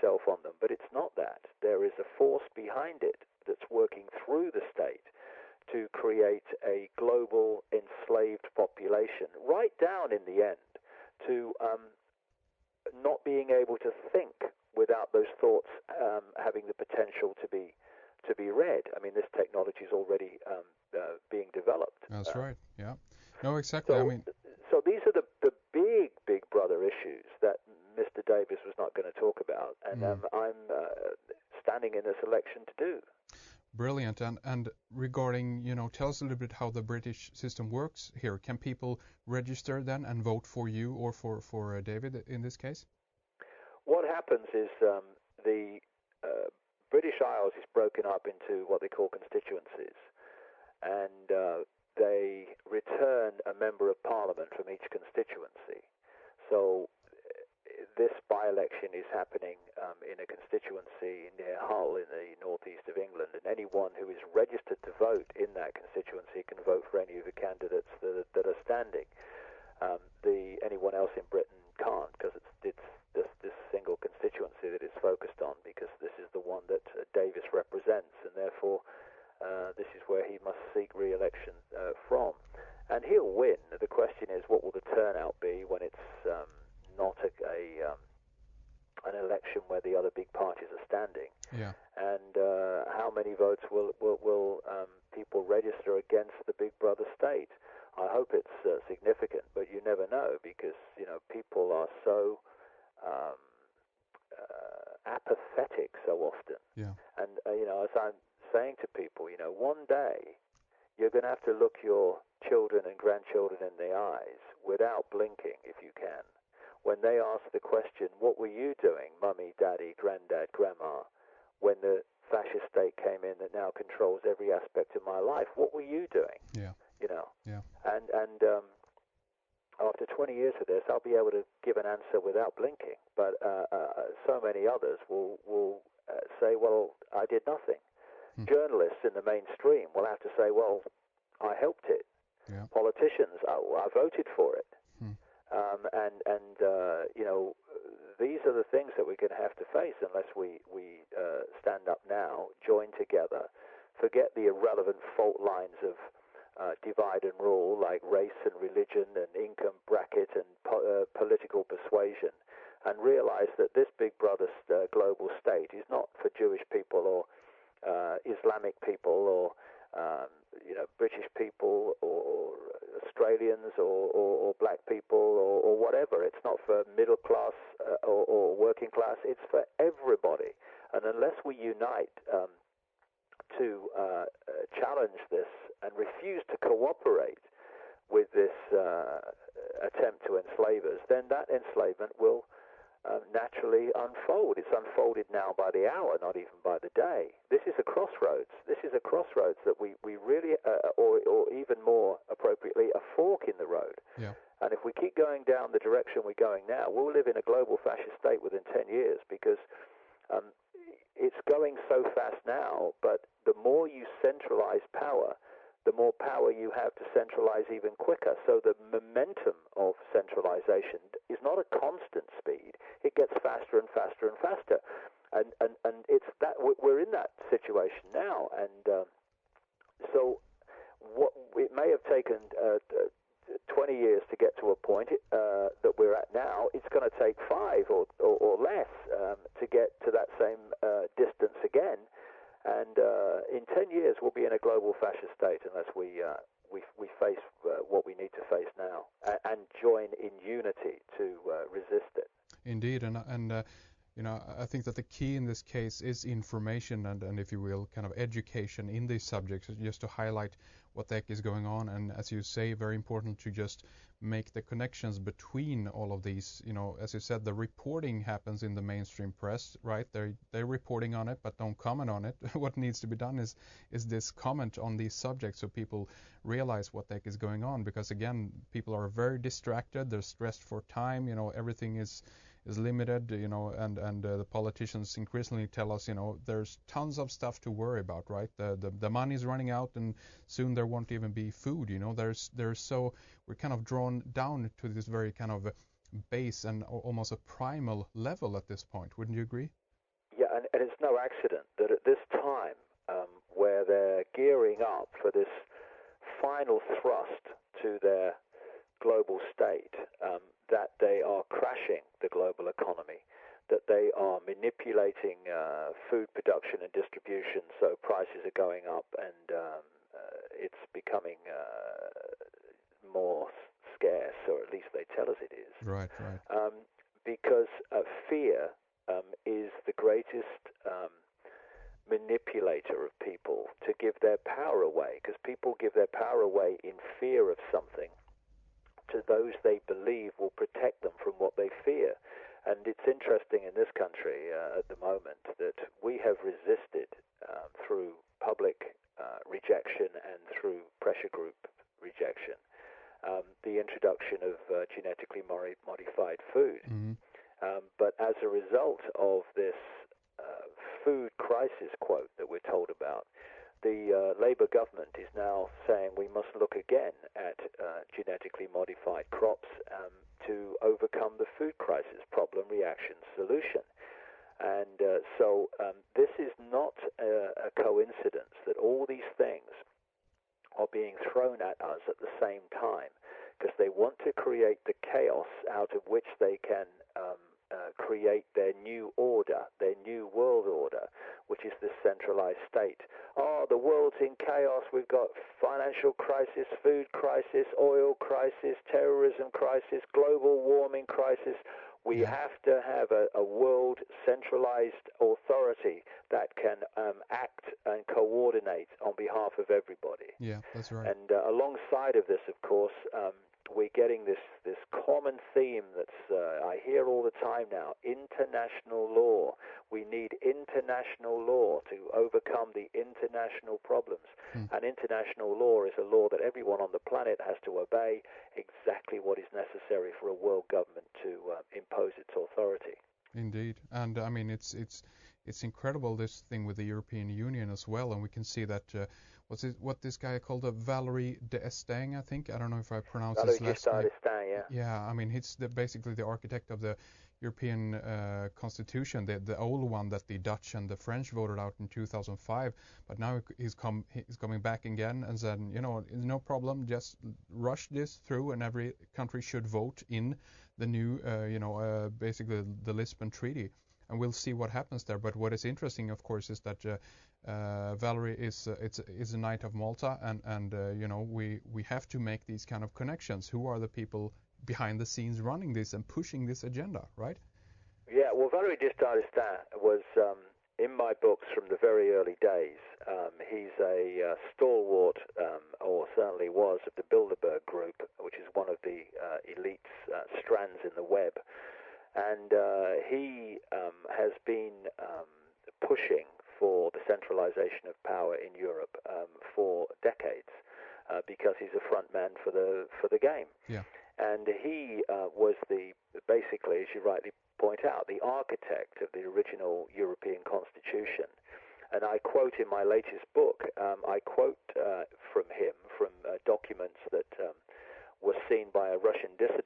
yourself on them, but it's not that. There is a force behind it that's working through the state to create a global enslaved population, right down in the end to not being able to think without those thoughts having the potential to be read. I mean, this technology is already being developed. That's right. Yeah. No, exactly. So these are the big brother issues that Mr. Davis was not going to talk about, and I'm standing in this election to do. Brilliant. And regarding, tell us a little bit how the British system works here. Can people register then and vote for you or for David in this case? What happens is the British Isles is broken up into what they call constituencies, and they return a member of Parliament from each constituency. So this by-election is happening in a constituency near Hull in the northeast of England, and anyone who is registered to vote in that constituency can vote for any of the candidates that are standing. Anyone else in Britain can't, because it's this single constituency that it's focused on, because this is the one that Davis represents, and therefore this is where he must seek re-election from. And he'll win. The question is, what will the turnout be when it's not an election where the other big parties are standing? Yeah. And how many votes will people register against the big brother state? I hope it's significant, but you never know, because people are so apathetic so often. Yeah. And as I'm saying to people, one day you're going to have to look your children and grandchildren in the eyes without blinking, if you can, when they ask the question, what were you doing, mummy, daddy, granddad, grandma, when the fascist state came in that now controls every aspect of my life? What were you doing? Yeah. Yeah. And after 20 years of this, I'll be able to give an answer without blinking. But so many others will say, well, I did nothing. Journalists in the mainstream will have to say, well, I helped it. Yeah. Politicians, I voted for it. These are the things that we're going to have to face unless we stand up now, join together, forget the irrelevant fault lines of divide and rule, like race and religion and income bracket and political persuasion, and realize that this big brother global state is not for Jewish people or Islamic people or British people or Australians or black people or whatever. It's not for middle class or working class. It's for everybody. And unless we unite to challenge this and refuse to cooperate with this attempt to enslave us, then that enslavement will naturally unfold. It's unfolded now by the hour, not even by the day. This is a crossroads. This is a crossroads that we really, or even more appropriately, a fork in the road. Yeah. And if we keep going down the direction we're going now, we'll live in a global fascist state within 10 years, because it's going so fast now, but the more you centralize power, the more power you have to centralize even quicker. So the momentum of centralization is not a constant speed. It gets faster and faster and faster. And it's that we're in that situation now. And so it may have taken 20 years to get to a point that we're at now. It's going to take 5 or less to get to that same distance again. And in 10 years, we'll be in a global fascist state unless we face what we need to face now and join in unity to resist it. Indeed, and I think that the key in this case is information and if you will, kind of education in these subjects, just to highlight what the heck is going on. And as you say, very important to just make the connections between all of these. As you said, the reporting happens in the mainstream press, right? They're reporting on it, but don't comment on it. What needs to be done is this comment on these subjects so people realize what the heck is going on. Because again, people are very distracted. They're stressed for time. Everything is limited, and the politicians increasingly tell us, there's tons of stuff to worry about, right? The money's running out, and soon there won't even be food. We're kind of drawn down to this very kind of base and almost a primal level at this point. Wouldn't you agree? and it's no accident that at this time, where they're gearing up for this final thrust to their global state, that they are crashing the global economy, that they are manipulating food production and distribution so prices are going up, and it's becoming more scarce, or at least they tell us it is. Right. Because fear is the greatest manipulator of people to give their power away, because people give their power away in fear of something to those they believe will protect them from what they fear. And it's interesting in this country at the moment that we have resisted through public rejection and through pressure group rejection the introduction of genetically modified food. Mm-hmm. But as a result of this food crisis quote that we're told about, the Labour government is now saying we must look again at genetically modified crops to overcome the food crisis, problem, reaction, solution. And so this is not a coincidence that all these things are being thrown at us at the same time, because they want to create the chaos out of which they can create their new order, their new world order, which is this centralized state. Oh, the world's in chaos. We've got financial crisis, food crisis, oil crisis, terrorism crisis, global warming crisis. We have to have a world centralized authority that can act and coordinate on behalf of everybody. Yeah, that's right. And alongside of this, of course, we're getting this common theme that's I hear all the time now: international law. We need international law to overcome the international problems. And international law is a law that everyone on the planet has to obey, exactly what is necessary for a world government to impose its authority. Indeed, and I mean it's incredible, this thing with the European Union as well, and we can see that what this guy called Valery d'Estaing, I think. I don't know if I pronounce his last name. Yeah. Yeah, I mean he's basically the architect of the European Constitution, the old one that the Dutch and the French voted out in 2005. But now he's coming back again and said, no problem, just rush this through, and every country should vote in the new, basically the Lisbon Treaty, and we'll see what happens there. But what is interesting, of course, is that Valerie is a Knight of Malta, and we have to make these kind of connections. Who are the people behind the scenes running this and pushing this agenda, right? Yeah, well, Valery d'Estaing was in my books from the very early days. He's a stalwart, or certainly was, of the Bilderberg Group, which is one of the elite strands in the web. And he has been pushing for the centralization of power in Europe for decades, because he's a front man for the game. Yeah. And he was basically, as you rightly point out, the architect of the original European Constitution. And I quote in my latest book, from him, from documents that were seen by a Russian dissident